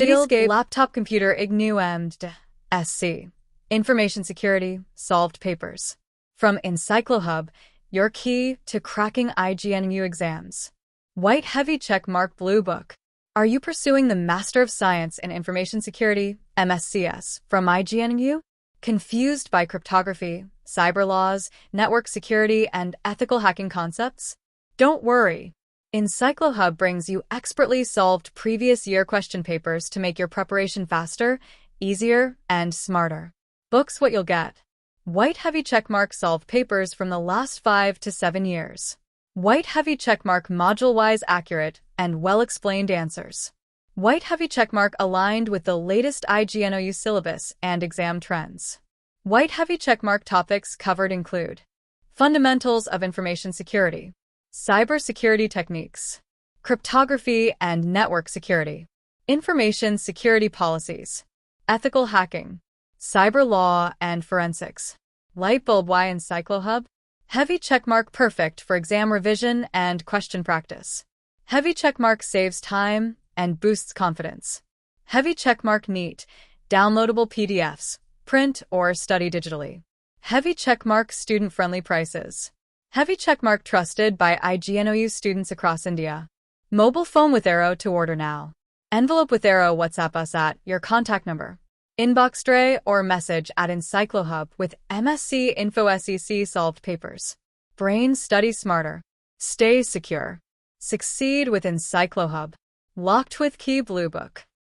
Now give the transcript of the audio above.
Cityscape Laptop Computer Ignou SC. Information Security Solved Papers. From EncycloHub, your key to cracking IGNU exams. White Heavy Checkmark Blue Book. Are you pursuing the Master of Science in Information Security, MSCS, from IGNU? Confused by cryptography, cyber laws, network security, and ethical hacking concepts? Don't worry. EncycloHub brings you expertly solved previous year question papers to make your preparation faster, easier, and smarter. Books what you'll get. White Heavy Checkmark solved papers from the last 5 to 7 years. White Heavy Checkmark module-wise accurate and well-explained answers. White Heavy Checkmark aligned with the latest IGNOU syllabus and exam trends. White Heavy Checkmark topics covered include Fundamentals of Information Security, Cybersecurity Techniques, Cryptography and Network Security, Information Security Policies, Ethical Hacking, Cyber Law and Forensics. Lightbulb. Why EncycloHub? Heavy Checkmark perfect for exam revision and question practice. Heavy Checkmark saves time and boosts confidence. Heavy Checkmark neat, downloadable PDFs, print or study digitally. Heavy Checkmark student-friendly prices. Heavy Checkmark trusted by IGNOU students across India. Mobile phone with Arrow to order now. Envelope with Arrow. WhatsApp us at your contact number. Inbox tray or message at EncycloHub with MSc Info SEC solved papers. Brain study smarter. Stay secure. Succeed with EncycloHub. Locked with Key Blue Book.